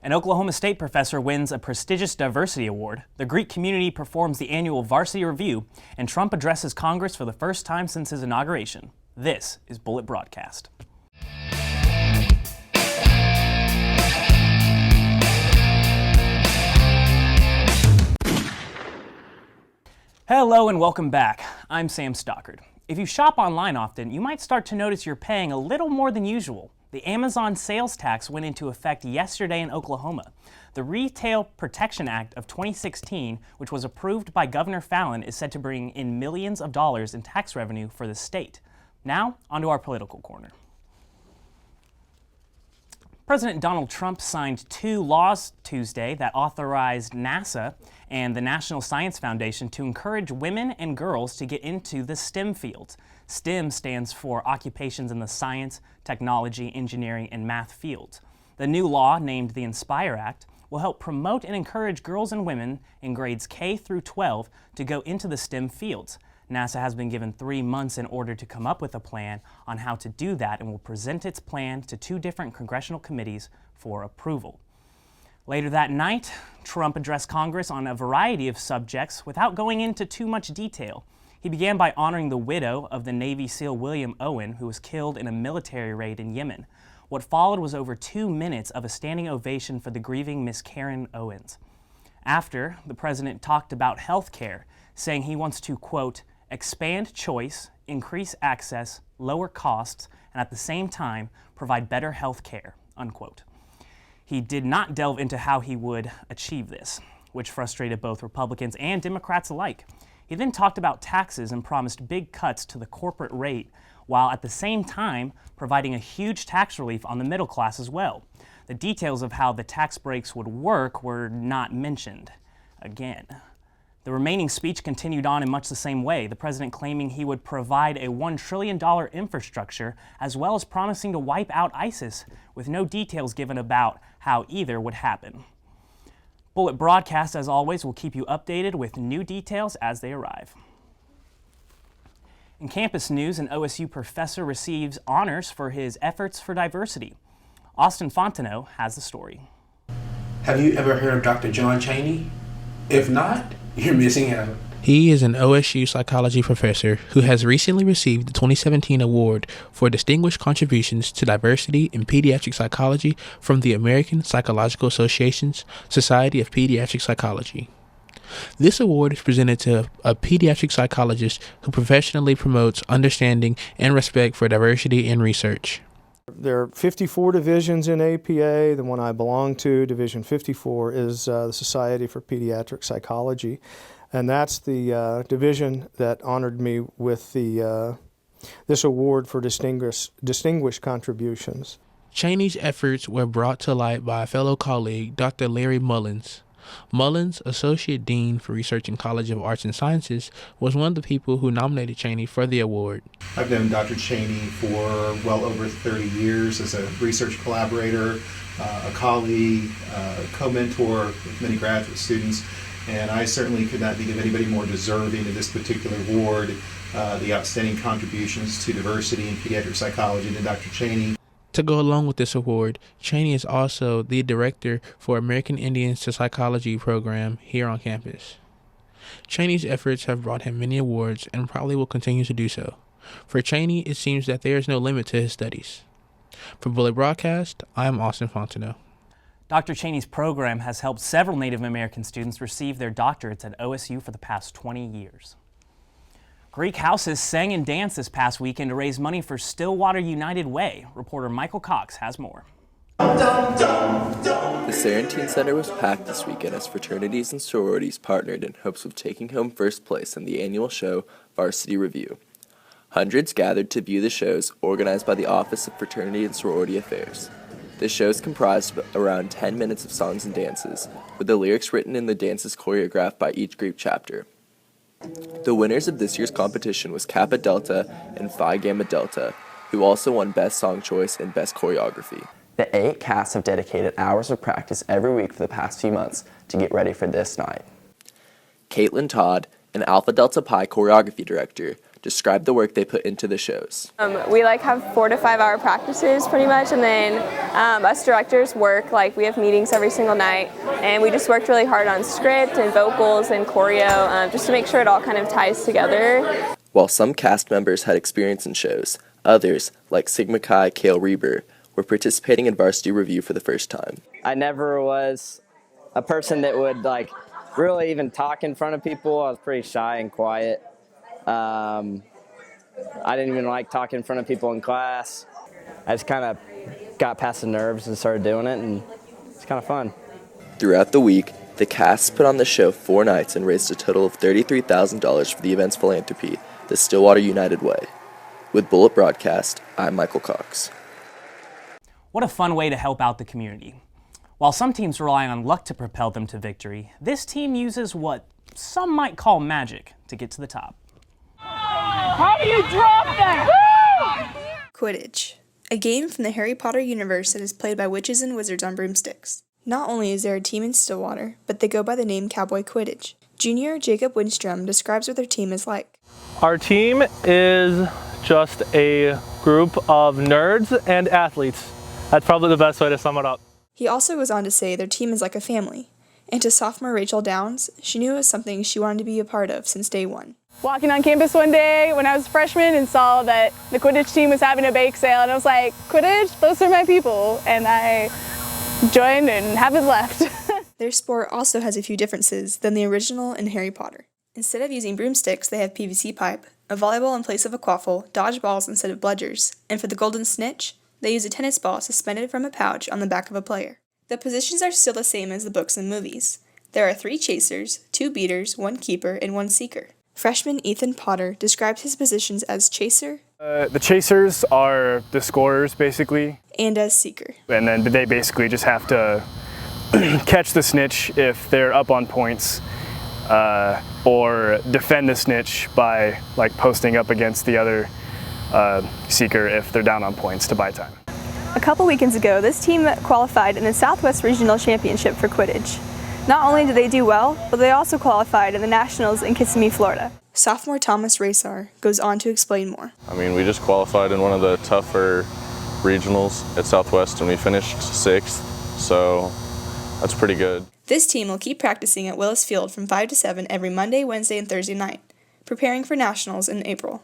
An Oklahoma State professor wins a prestigious diversity award, the Greek community performs the annual Varsity Revue, and Trump addresses Congress for the first time since his inauguration. This is Bullet Broadcast. Hello and welcome back. I'm Sam Stockard. If you shop online often, you might start to notice you're paying a little more than usual. The Amazon sales tax went into effect yesterday in Oklahoma. The Retail Protection Act of 2016, which was approved by Governor Fallin, is said to bring in millions of dollars in tax revenue for the state. Now, onto our political corner. President Donald Trump signed two laws Tuesday that authorized NASA and the National Science Foundation to encourage women and girls to get into the STEM fields. STEM stands for occupations in the science, technology, engineering, and math fields. The new law, named the Inspire Act, will help promote and encourage girls and women in grades K through 12 to go into the STEM fields. NASA has been given 3 months in order to come up with a plan on how to do that and will present its plan to 2 different congressional committees for approval. Later that night, Trump addressed Congress on a variety of subjects without going into too much detail. He began by honoring the widow of the Navy SEAL William Owen, who was killed in a military raid in Yemen. What followed was over 2 minutes of a standing ovation for the grieving Miss Karen Owens. After, the president talked about health care, saying he wants to, quote, expand choice, increase access, lower costs, and at the same time provide better health care, unquote. He did not delve into how he would achieve this, which frustrated both Republicans and Democrats alike. He then talked about taxes and promised big cuts to the corporate rate, while at the same time providing a huge tax relief on the middle class as well. The details of how the tax breaks would work were not mentioned. Again, the remaining speech continued on in much the same way, the president claiming he would provide a $1 trillion infrastructure, as well as promising to wipe out ISIS, with no details given about how either would happen. Bullet Broadcast, as always, will keep you updated with new details as they arrive. In campus news, an OSU professor receives honors for his efforts for diversity. Austin Fontenot has the story. Have you ever heard of Dr. John Chaney? If not, you're missing out. He is an OSU psychology professor who has recently received the 2017 award for distinguished contributions to diversity in pediatric psychology from the American Psychological Association's Society of Pediatric Psychology. This award is presented to a pediatric psychologist who professionally promotes understanding and respect for diversity in research. There are 54 divisions in APA. The one I belong to, Division 54, is the Society for Pediatric Psychology. And that's the division that honored me with this award for distinguished contributions. Chaney's efforts were brought to light by a fellow colleague, Dr. Larry Mullins. Mullins, Associate Dean for Research in College of Arts and Sciences, was one of the people who nominated Chaney for the award. I've known Dr. Chaney for well over 30 years as a research collaborator, a colleague, a co-mentor with many graduate students, and I certainly could not think of anybody more deserving of this particular award, the outstanding contributions to diversity in pediatric psychology than Dr. Chaney. To go along with this award, Chaney is also the director for American Indians to Psychology program here on campus. Chaney's efforts have brought him many awards and probably will continue to do so. For Chaney, it seems that there is no limit to his studies. For Bullet Broadcast, I am Austin Fontenot. Dr. Chaney's program has helped several Native American students receive their doctorates at OSU for the past 20 years. Greek houses sang and danced this past weekend to raise money for Stillwater United Way. Reporter Michael Cox has more. The Sarantine Center was packed this weekend as fraternities and sororities partnered in hopes of taking home first place in the annual show, Varsity Revue. Hundreds gathered to view the shows organized by the Office of Fraternity and Sorority Affairs. The show is comprised of around 10 minutes of songs and dances, with the lyrics written and the dances choreographed by each Greek chapter. The winners of this year's competition was Kappa Delta and Phi Gamma Delta, who also won Best Song Choice and Best Choreography. The 8 casts have dedicated hours of practice every week for the past few months to get ready for this night. Caitlin Todd, an Alpha Delta Pi choreography director, described the work they put into the shows. We have 4 to 5 hour practices pretty much, and then us directors work, we have meetings every single night, and we just worked really hard on script and vocals and choreo just to make sure it all kind of ties together. While some cast members had experience in shows, others, like Sigma Chi Kale Reber, were participating in Varsity Revue for the first time. I never was a person that would really even talk in front of people. I was pretty shy and quiet. I didn't even like talking in front of people in class. I just kind of got past the nerves and started doing it, and it's kind of fun. Throughout the week, the cast put on the show 4 nights and raised a total of $33,000 for the event's philanthropy, the Stillwater United Way. With Bullet Broadcast, I'm Michael Cox. What a fun way to help out the community. While some teams rely on luck to propel them to victory, this team uses what some might call magic to get to the top. How do you drop that? Quidditch, a game from the Harry Potter universe that is played by witches and wizards on broomsticks. Not only is there a team in Stillwater, but they go by the name Cowboy Quidditch. Junior Jacob Windstrom describes what their team is like. Our team is just a group of nerds and athletes. That's probably the best way to sum it up. He also goes on to say their team is like a family. And to sophomore Rachel Downs, she knew it was something she wanted to be a part of since day one. Walking on campus one day when I was a freshman and saw that the Quidditch team was having a bake sale, and I was like, Quidditch, those are my people. And I joined and haven't left. Their sport also has a few differences than the original in Harry Potter. Instead of using broomsticks, they have PVC pipe, a volleyball in place of a quaffle, dodgeballs instead of bludgers, and for the golden snitch, they use a tennis ball suspended from a pouch on the back of a player. The positions are still the same as the books and movies. There are 3 chasers, 2 beaters, 1 keeper, and 1 seeker. Freshman Ethan Potter describes his positions as chaser, The chasers are the scorers, basically. And as seeker. And then they basically just have to catch the snitch if they're up on points, or defend the snitch by posting up against the other seeker if they're down on points to buy time. A couple weekends ago, this team qualified in the Southwest Regional Championship for Quidditch. Not only did they do well, but they also qualified in the Nationals in Kissimmee, Florida. Sophomore Thomas Raysar goes on to explain more. We just qualified in one of the tougher regionals at Southwest and we finished 6th, so that's pretty good. This team will keep practicing at Willis Field from 5 to 7 every Monday, Wednesday, and Thursday night, preparing for Nationals in April.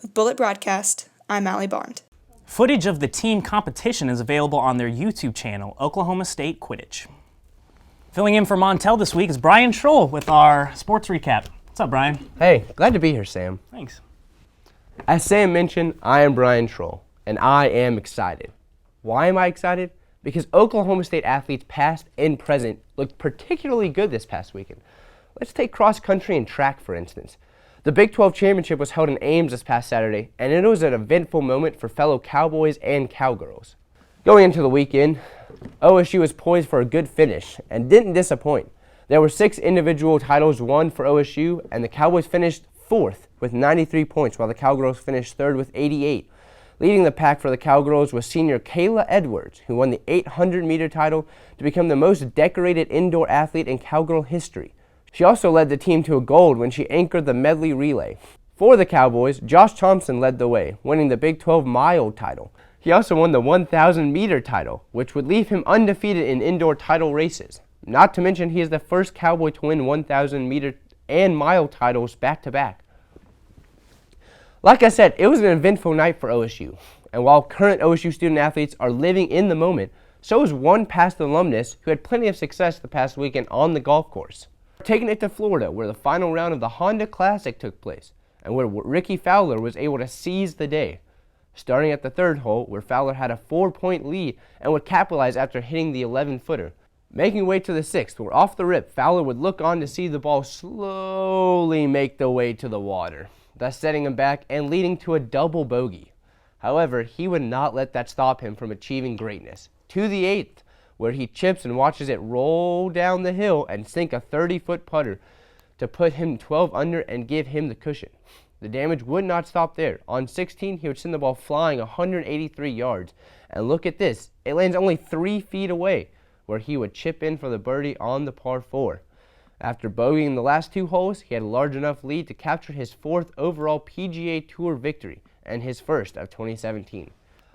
With Bullet Broadcast, I'm Allie Bond. Footage of the team competition is available on their YouTube channel, Oklahoma State Quidditch. Filling in for Montel this week is Brian Schroll with our sports recap. What's up, Brian? Hey, glad to be here, Sam. Thanks. As Sam mentioned, I am Brian Schroll, and I am excited. Why am I excited? Because Oklahoma State athletes past and present looked particularly good this past weekend. Let's take cross country and track, for instance. The Big 12 Championship was held in Ames this past Saturday, and it was an eventful moment for fellow Cowboys and Cowgirls. Going into the weekend, OSU was poised for a good finish and didn't disappoint. There were 6 individual titles won for OSU, and the Cowboys finished 4th with 93 points, while the Cowgirls finished 3rd with 88. Leading the pack for the Cowgirls was senior Kayla Edwards, who won the 800-meter title to become the most decorated indoor athlete in Cowgirl history. She also led the team to a gold when she anchored the medley relay. For the Cowboys, Josh Thompson led the way, winning the Big 12 mile title. He also won the 1,000-meter title, which would leave him undefeated in indoor title races. Not to mention, he is the first Cowboy to win 1,000-meter and mile titles back-to-back. Like I said, it was an eventful night for OSU. And while current OSU student-athletes are living in the moment, so is one past alumnus who had plenty of success the past weekend on the golf course. Taking it to Florida, where the final round of the Honda Classic took place, and where Ricky Fowler was able to seize the day. Starting at the 3rd hole, where Fowler had a 4-point lead and would capitalize after hitting the 11-footer. Making way to the 6th, where off the rip, Fowler would look on to see the ball slowly make the way to the water, thus setting him back and leading to a double bogey. However, he would not let that stop him from achieving greatness. To the 8th, where he chips and watches it roll down the hill and sink a 30-foot putter to put him 12 under and give him the cushion. The damage would not stop there. On 16, he would send the ball flying 183 yards. And look at this, it lands only 3 feet away, where he would chip in for the birdie on the par 4. After bogeying the last 2 holes, he had a large enough lead to capture his 4th overall PGA Tour victory and his first of 2017.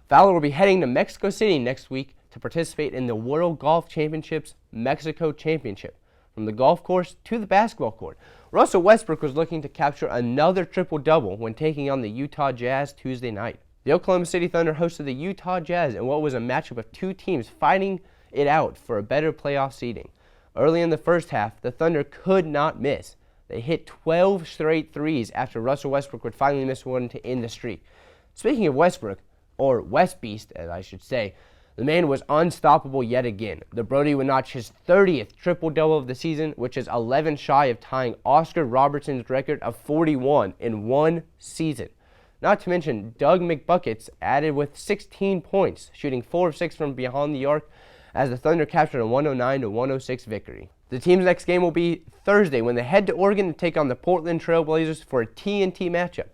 Fowler will be heading to Mexico City next week to participate in the World Golf Championships Mexico Championship. From the golf course to the basketball court, Russell Westbrook was looking to capture another triple-double when taking on the Utah Jazz Tuesday night. The Oklahoma City Thunder hosted the Utah Jazz in what was a matchup of 2 teams fighting it out for a better playoff seeding. Early in the first half, the Thunder could not miss. They hit 12 straight threes after Russell Westbrook would finally miss one to end the streak. Speaking of Westbrook, or West Beast as I should say, the man was unstoppable yet again. The Brody would notch his 30th triple-double of the season, which is 11 shy of tying Oscar Robertson's record of 41 in one season. Not to mention, Doug McBuckets added with 16 points, shooting 4 of 6 from beyond the arc as the Thunder captured a 109-106 victory. The team's next game will be Thursday when they head to Oregon to take on the Portland Trail Blazers for a TNT matchup.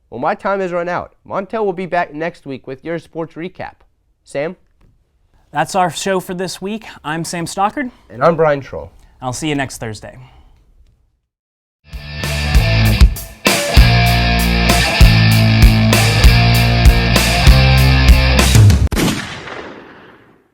Well, my time has run out. Montel will be back next week with your sports recap. Sam? That's our show for this week. I'm Sam Stockard. And I'm Brian Troll. I'll see you next Thursday.